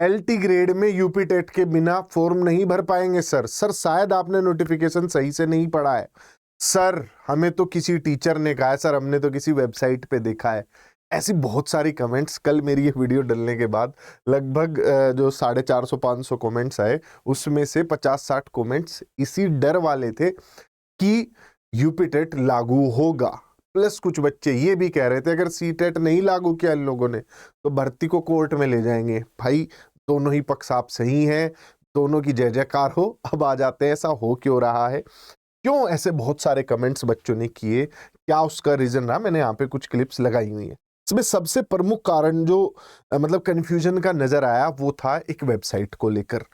LT grade में UP TET के बिना फॉर्म नहीं भर पाएंगे सर। सर शायद आपने नोटिफिकेशन सही से नहीं पढ़ा है सर, हमें तो किसी टीचर ने कहा है सर, हमने तो किसी वेबसाइट पे देखा है। ऐसी बहुत सारी कमेंट्स कल मेरी ये वीडियो डलने के बाद लगभग जो 450-500 कमेंट्स आए, उसमें से 50-60 कमेंट्स इसी डर वाले थे कि यूपी टेट लागू होगा। प्लस कुछ बच्चे ये भी कह रहे थे अगर सीटेट नहीं लागू किया इन लोगों ने तो भर्ती को कोर्ट में ले जाएंगे। भाई दोनों ही पक्ष आप सही हैं, दोनों की जय जयकार हो। अब आ जाते हैं ऐसा हो क्यों रहा है, क्यों ऐसे बहुत सारे कमेंट्स बच्चों ने किए, क्या उसका रीजन रहा। मैंने यहाँ पे कुछ क्लिप्स लगाई हुई है। इसमें सबसे प्रमुख कारण जो मतलब कंफ्यूजन का नजर आया वो था एक वेबसाइट को लेकर,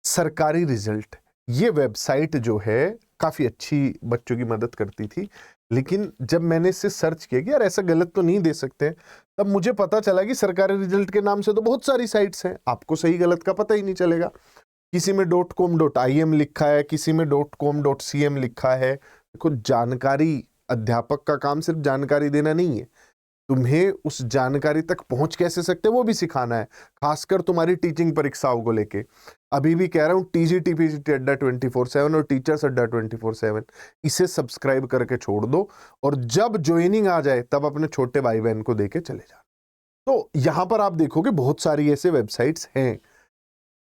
सरकारी रिजल्ट। ये वेबसाइट जो है काफी अच्छी बच्चों की मदद करती थी, लेकिन जब मैंने इससे सर्च किया कि यार ऐसा गलत तो नहीं दे सकते, तब मुझे पता चला कि सरकारी रिजल्ट के नाम से तो बहुत सारी साइट्स हैं, आपको सही गलत का पता ही नहीं चलेगा। किसी में .com.im लिखा है, किसी में .com.cm लिखा है। देखो जानकारी, अध्यापक का काम सिर्फ जानकारी देना नहीं है, तुम्हें उस जानकारी तक पहुंच कैसे सकते वो भी सिखाना है, खासकर तुम्हारी टीचिंग परीक्षाओं को लेके। अभी भी कह रहा हूं TGT PGT अड्डा 24/7 और टीचर्स अड्डा 24/7 इसे सब्सक्राइब करके छोड़ दो, और जब ज्वाइनिंग आ जाए तब अपने छोटे भाई बहन को देके चले जाओ। तो यहां पर आप देखोगे बहुत सारी ऐसे वेबसाइट्स हैं।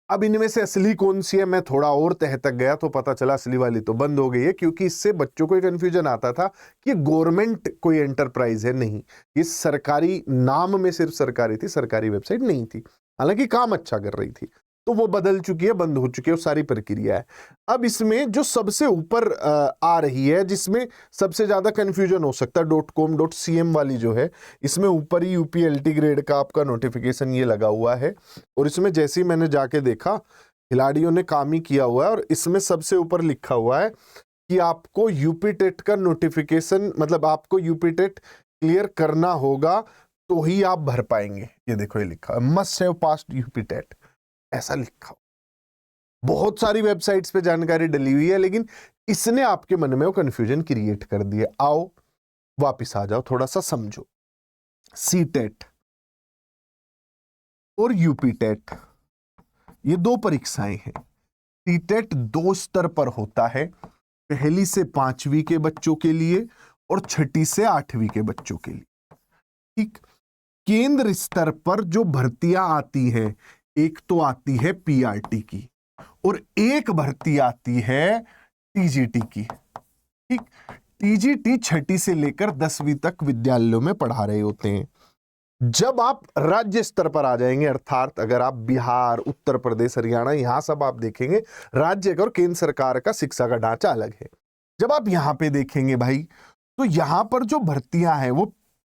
अब इनमें से असली कौन सी है, मैं थोड़ा और तह तक गया तो पता चला असली वाली तो बंद हो गई है, क्योंकि इससे बच्चों को कंफ्यूजन आता था कि गवर्नमेंट कोई एंटरप्राइज है। नहीं, ये सरकारी, नाम में सिर्फ सरकारी थी, सरकारी वेबसाइट नहीं थी, हालांकि काम अच्छा कर रही थी। तो वो बदल चुकी है, बंद हो चुकी है, वो सारी प्रक्रिया है। अब इसमें जो सबसे ऊपर आ रही है, जिसमें सबसे ज्यादा कंफ्यूजन हो सकता है, .com.cm वाली जो है, इसमें ऊपर ही UPLT ग्रेड का आपका नोटिफिकेशन ये लगा हुआ है, और इसमें जैसे ही मैंने जाके देखा खिलाड़ियों ने काम ही किया हुआ है, और इसमें सबसे ऊपर लिखा हुआ है कि आपको यूपी टेट का नोटिफिकेशन, मतलब आपको यूपी टेट क्लियर करना होगा तो ही आप भर पाएंगे। ये देखो ये लिखा है must have passed UP TET, ऐसा लिखा। बहुत सारी वेबसाइट्स पे जानकारी डली हुई है, लेकिन इसने आपके मन में वो कंफ्यूजन क्रिएट कर दिया। आओ वापिस आ जाओ, थोड़ा सा समझो। सीटेट और यूपी टेट ये दो परीक्षाएं हैं। सीटेट 2 स्तर पर होता है, पहली से 5वीं के बच्चों के लिए और छठी से 8वीं के बच्चों के लिए। ठीक, केंद्र स्तर पर जो भर्तियां आती हैं, एक तो आती है PRT की और एक भर्ती आती है TGT की। ठीक, TGT छठी से लेकर 10वीं तक विद्यालयों में पढ़ा रहे होते हैं। जब आप राज्य स्तर पर आ जाएंगे, अर्थात अगर आप बिहार, उत्तर प्रदेश, हरियाणा, यहां सब आप देखेंगे, राज्य और केंद्र सरकार का शिक्षा का ढांचा अलग है। जब आप यहां पे देखेंगे भाई, तो यहां पर जो भर्तियां हैं वो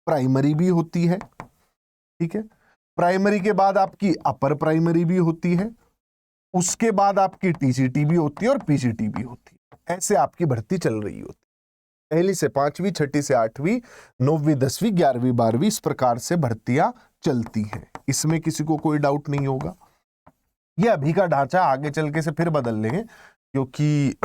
प्राइमरी भी होती है। ठीक है, प्राइमरी के बाद आपकी अपर प्राइमरी भी होती है, उसके बाद आपकी TGT भी होती है और PGT भी होती है। ऐसे आपकी भर्ती चल रही होती है, पहली से 5वीं, छठी से 8वीं, 9वीं, 10वीं, 11वीं, 12वीं, इस प्रकार से भर्तियां चलती हैं। इसमें किसी को कोई डाउट नहीं होगा। ये अभी का ढांचा, आगे चल के से फिर बदल लेंगे, क्योंकि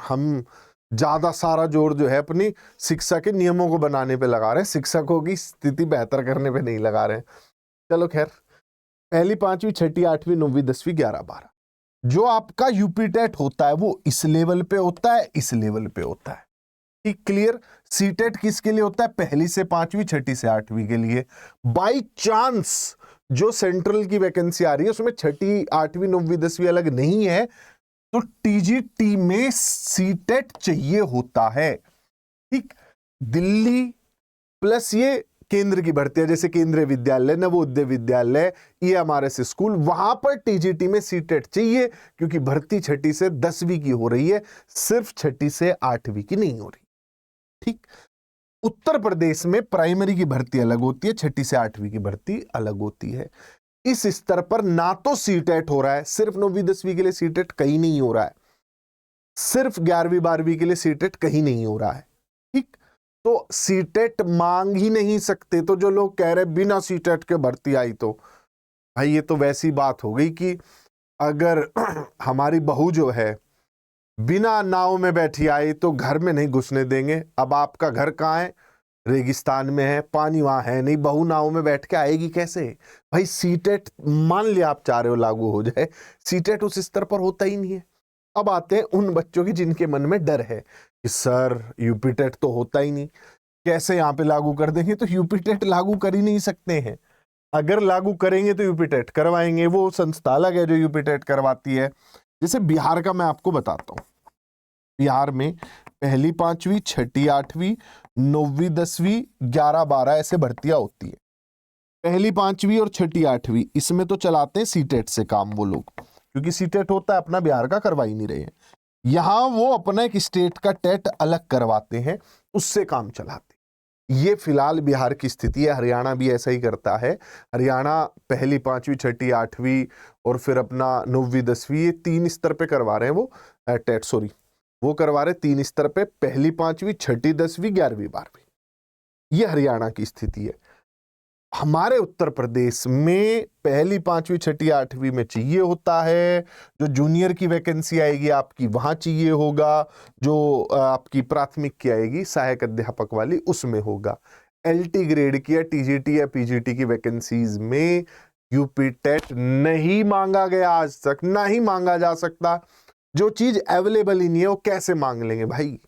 हम ज्यादा सारा जोर जो है अपनी शिक्षा के नियमों को बनाने पे लगा रहे हैं, शिक्षकों की स्थिति बेहतर करने पे नहीं लगा रहे हैं। चलो खैर, पहली, 5वीं, छठी, 8वीं, 9वीं, 10वीं, 11, 12 जो आपका यूपी टेट होता है वो इस लेवल पे होता है, इस लेवल पे होता है। ठीक, क्लियर। सीटेट किसके लिए होता है? पहली से 5वीं, छठी से 8वीं के लिए। बाई चांस जो सेंट्रल की वैकेंसी आ रही है उसमें छठी, 8वीं, 9वीं, 10वीं अलग नहीं है, तो TGT में सीटेट चाहिए होता है। ठीक, दिल्ली प्लस ये केंद्र की भर्तियां, जैसे केंद्रीय विद्यालय, नवोदय विद्यालय, EMRS स्कूल, वहां पर TGT में सीटेट चाहिए, क्योंकि भर्ती छठी से 10वीं की हो रही है, सिर्फ छठी से 8वीं की नहीं हो रही। ठीक, उत्तर प्रदेश में प्राइमरी की भर्ती अलग होती है, छठी से 8वीं की भर्ती अलग होती है। इस स्तर पर ना तो सीटेट हो रहा है, सिर्फ 9वीं 10वीं के लिए सीटेट कहीं नहीं हो रहा है, सिर्फ 11वीं 12वीं के लिए सीटेट कहीं नहीं हो रहा है। ठीक, तो सीटेट मांग ही नहीं सकते। तो जो लोग कह रहे बिना सीटेट के भर्ती आई, तो भाई ये तो वैसी बात हो गई कि अगर हमारी बहू जो है बिना नाव में बैठी आई तो घर में नहीं घुसने देंगे। अब आपका घर कहाँ है? रेगिस्तान में है, पानी वहां है नहीं, बहू नाव में बैठ के आएगी कैसे भाई? सीटेट मान लिया आप चाह रहे हो लागू हो जाए, सीटेट उस स्तर पर होता ही नहीं है। अब आते हैं उन बच्चों की जिनके मन में डर है कि सर यूपीटेट तो होता ही नहीं, कैसे यहाँ पे लागू कर देंगे? तो यूपीटेट लागू कर ही नहीं सकते हैं। अगर लागू करेंगे तो यूपीटेट करवाएंगे, वो संस्था अलग है जो यूपीटेट करवाती है। जैसे बिहार का मैं आपको बताता हूँ, बिहार में पहली 5वीं, छठी 8वीं, 9वीं 10वीं, 11 12 ऐसे भर्तियां होती है। पहली 5वीं और छठी 8वीं इसमें तो चलाते हैं सीटेट से काम वो लोग, क्योंकि सीटेट होता है, अपना बिहार का करवा ही नहीं रहे हैं। यहां वो अपना एक स्टेट का टेट अलग करवाते हैं, उससे काम चलाते हैं। ये फिलहाल बिहार की स्थिति है। हरियाणा भी ऐसा ही करता है। हरियाणा पहली 5वीं, छठी 8वीं और फिर अपना 9वीं 10वीं, ये 3 स्तर पे करवा रहे हैं वो टेट, सॉरी वो करवा रहे 3 स्तर पे, पहली 5वीं, छठी 10वीं, 11वीं 12वीं। ये हरियाणा की स्थिति है। हमारे उत्तर प्रदेश में पहली 5वीं, छठी 8वीं में चाहिए होता है, जो जूनियर की वैकेंसी आएगी आपकी वहां चाहिए होगा, जो आपकी प्राथमिक की आएगी सहायक अध्यापक वाली उसमें होगा। एलटी ग्रेड की या टीजीटी या पीजीटी की वैकेंसीज में यूपी टेट नहीं मांगा गया आज तक, ना ही मांगा जा सकता। जो चीज अवेलेबल ही नहीं है वो कैसे मांग लेंगे भाई?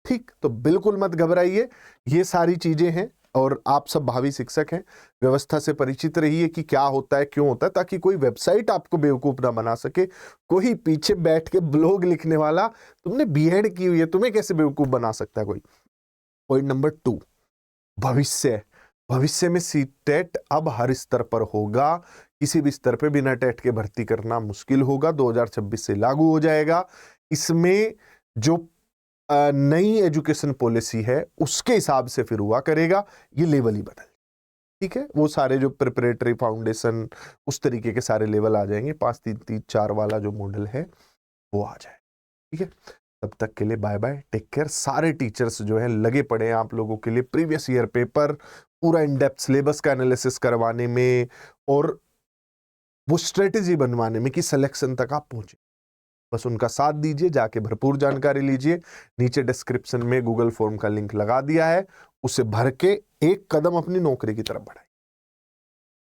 ठीक, तो बिल्कुल मत घबराइए, ये सारी चीजें हैं। और आप सब भावी शिक्षक हैं, व्यवस्था से परिचित रहिए कि क्या होता है, क्यों होता है, ताकि कोई वेबसाइट आपको बेवकूफ ना बना सके। कोई पीछे बैठ के ब्लॉग लिखने वाला, तुमने बीएड की हुई है, तुम्हें कैसे बेवकूफ बना सकता है कोई? पॉइंट नंबर 2, भविष्य में सीटेट अब हर स्तर पर होगा। किसी भी स्तर पे बिना टेट के भर्ती करना मुश्किल होगा। 2026 से लागू हो जाएगा। इसमें जो नई एजुकेशन पॉलिसी है उसके हिसाब से फिर हुआ करेगा, ये लेवल ही बदल, ठीक है? वो सारे जो प्रिपरेटरी, फाउंडेशन, उस तरीके के सारे लेवल आ जाएंगे। 5 3 3 4 वाला जो मॉडल है वो आ जाए, ठीक है? तब तक के लिए बाय बाय, टेक केयर। सारे टीचर्स जो है लगे पड़े हैं आप लोगों के लिए प्रीवियस ईयर पेपर पूरा इन डेप्थ सिलेबस का एनालिसिस करवाने में और वो स्ट्रेटेजी बनवाने में कि सिलेक्शन तक आप पहुंचे। बस उनका साथ दीजिए, जाके भरपूर जानकारी लीजिए। नीचे डिस्क्रिप्शन में गूगल फॉर्म का लिंक लगा दिया है, उसे भर के एक कदम अपनी नौकरी की तरफ बढ़ाएं।